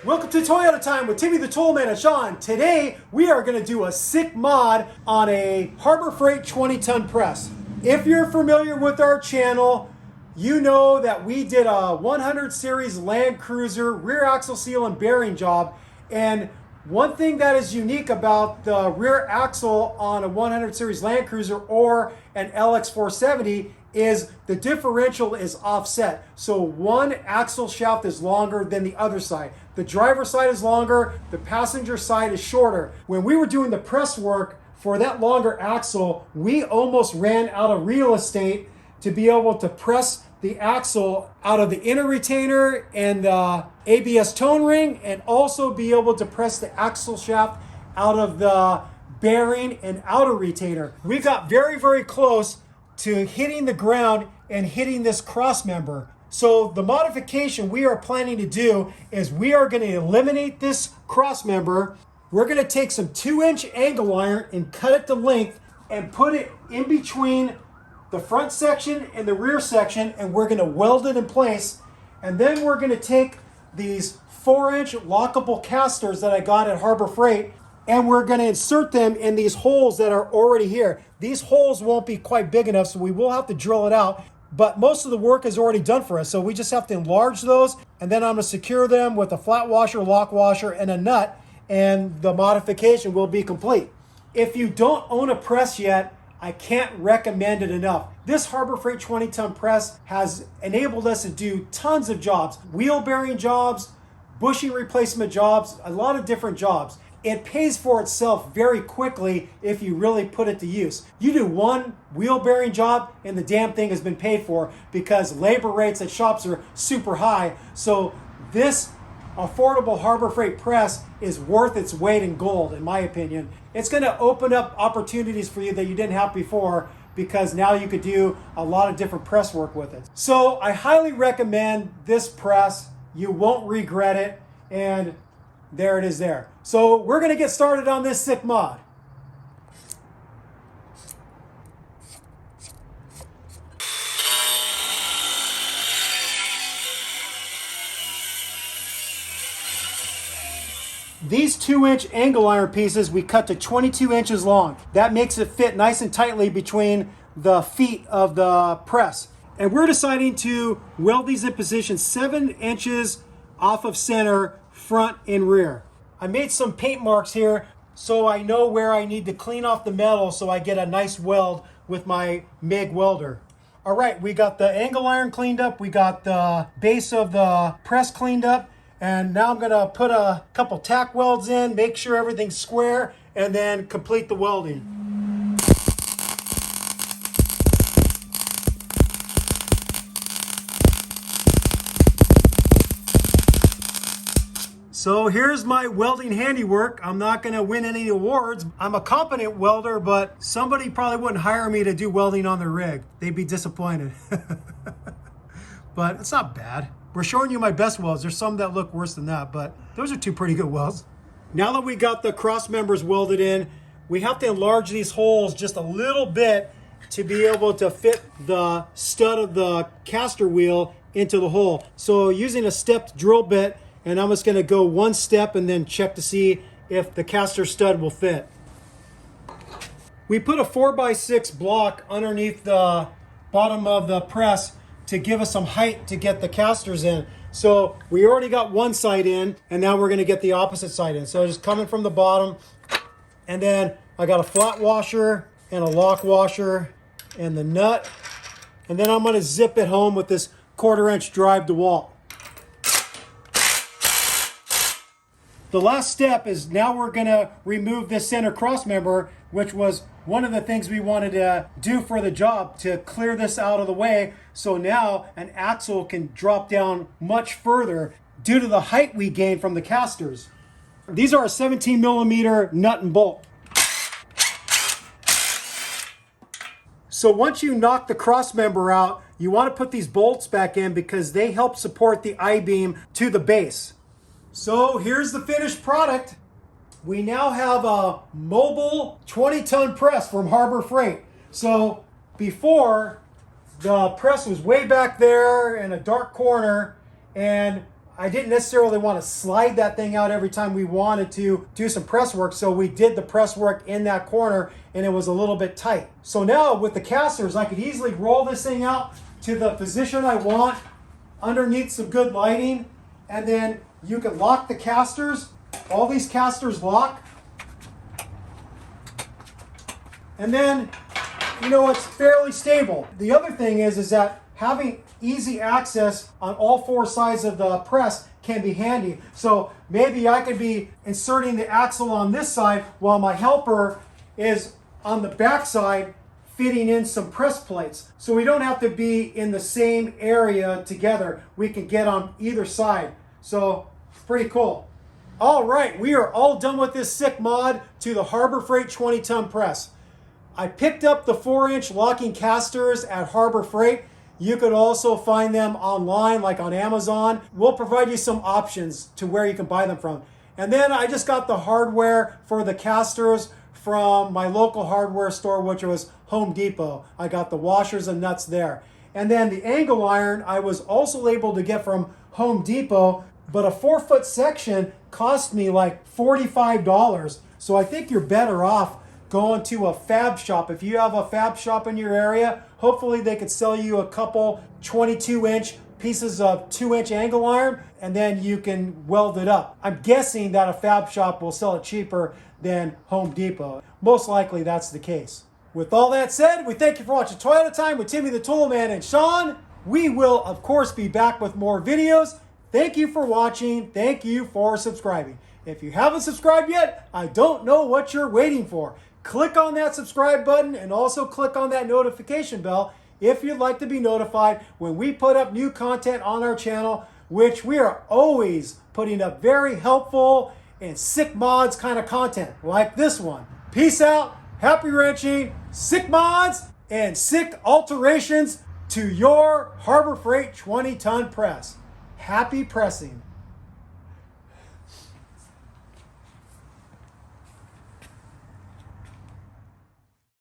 Welcome to Toyota Time with Timmy the Toolman and Sean. Today we are going to do a sick mod on a Harbor Freight 20-ton press. If you're familiar with our channel, you know that we did a 100 series Land Cruiser rear axle seal and bearing job. And one thing that is unique about the rear axle on a 100 series Land Cruiser or an LX470 is the differential is offset. So one axle shaft is longer than the other side. The driver's side is longer, the passenger side is shorter. When we were doing the press work for that longer axle, we almost ran out of real estate to be able to press the axle out of the inner retainer and the ABS tone ring, and also be able to press the axle shaft out of the bearing and outer retainer. We got very, very close to hitting the ground and hitting this cross member. So the modification we are planning to do is we are going to eliminate this cross member. We're going to take some 2-inch angle iron and cut it to length and put it in between the front section and the rear section, and we're going to weld it in place. And then we're going to take these 4-inch lockable casters that I got at Harbor Freight, and we're going to insert them in these holes that are already here. These holes won't be quite big enough, so we will have to drill it out, but most of the work is already done for us, so we just have to enlarge those, and then I'm going to secure them with a flat washer, lock washer, and a nut, and the modification will be complete. If you don't own a press yet, I can't recommend it enough. This Harbor Freight 20-ton press has enabled us to do tons of jobs, wheel bearing jobs, bushing replacement jobs, a lot of different jobs. It pays for itself very quickly if you really put it to use. You do one wheel bearing job and the damn thing has been paid for, because labor rates at shops are super high. So this affordable Harbor Freight press is worth its weight in gold, in my opinion. It's going to open up opportunities for you that you didn't have before, because now you could do a lot of different press work with it. So I highly recommend this press. You won't regret it. And there it is there. So we're going to get started on this sick mod. These 2-inch angle iron pieces we cut to 22 inches long. That makes it fit nice and tightly between the feet of the press. And we're deciding to weld these in position 7 inches off of center, front and rear. I made some paint marks here so I know where I need to clean off the metal so I get a nice weld with my MIG welder. All right, we got the angle iron cleaned up, we got the base of the press cleaned up, and now I'm gonna put a couple tack welds in, make sure everything's square, and then complete the welding. So here's my welding handiwork. I'm not gonna win any awards. I'm a competent welder, but somebody probably wouldn't hire me to do welding on their rig. They'd be disappointed. But it's not bad. We're showing you my best welds. There's some that look worse than that, but those are 2 pretty good welds. Now that we got the cross members welded in, we have to enlarge these holes just a little bit to be able to fit the stud of the caster wheel into the hole. So using a stepped drill bit, and I'm just gonna go 1 step and then check to see if the caster stud will fit. We put a 4x6 block underneath the bottom of the press to give us some height to get the casters in. So we already got one side in, and now we're gonna get the opposite side in. So just coming from the bottom, and then I got a flat washer and a lock washer and the nut. And then I'm gonna zip it home with this 1/4-inch drive DeWalt. The last step is now we're gonna remove this center cross member, which was one of the things we wanted to do for the job, to clear this out of the way. So now an axle can drop down much further due to the height we gained from the casters. These are a 17mm nut and bolt. So once you knock the cross member out, you want to put these bolts back in because they help support the I-beam to the base. So here's the finished product. We now have a mobile 20-ton press from Harbor Freight. So before, the press was way back there in a dark corner, and I didn't necessarily want to slide that thing out every time we wanted to do some press work, so we did the press work in that corner and it was a little bit tight. So now with the casters, I could easily roll this thing out to the position I want underneath some good lighting, and then you can lock the casters. All these casters lock. And then, you know, it's fairly stable. The other thing is that having easy access on all four sides of the press can be handy. So maybe I could be inserting the axle on this side while my helper is on the back side fitting in some press plates. So we don't have to be in the same area together. We can get on either side. So it's pretty cool. All right, we are all done with this sick mod to the Harbor Freight 20-ton press. I picked up the 4-inch locking casters at Harbor Freight. You could also find them online, like on Amazon. We'll provide you some options to where you can buy them from. And then I just got the hardware for the casters from my local hardware store, which was Home Depot. I got the washers and nuts there. And then the angle iron I was also able to get from Home Depot, but a 4-foot section cost me like $45. So I think you're better off going to a fab shop. If you have a fab shop in your area, hopefully they could sell you a couple 22-inch pieces of 2-inch angle iron, and then you can weld it up. I'm guessing that a fab shop will sell it cheaper than Home Depot. Most likely that's the case. With all that said, we thank you for watching Toyota Time with Timmy the Toolman and Sean. We will, of course, be back with more videos. Thank you for watching. Thank you for subscribing. If you haven't subscribed yet, I don't know what you're waiting for. Click on that subscribe button and also click on that notification bell if you'd like to be notified when we put up new content on our channel, which we are always putting up very helpful and sick mods kind of content like this one. Peace out, happy wrenching, sick mods, and sick alterations to your Harbor Freight 20-ton press. Happy pressing.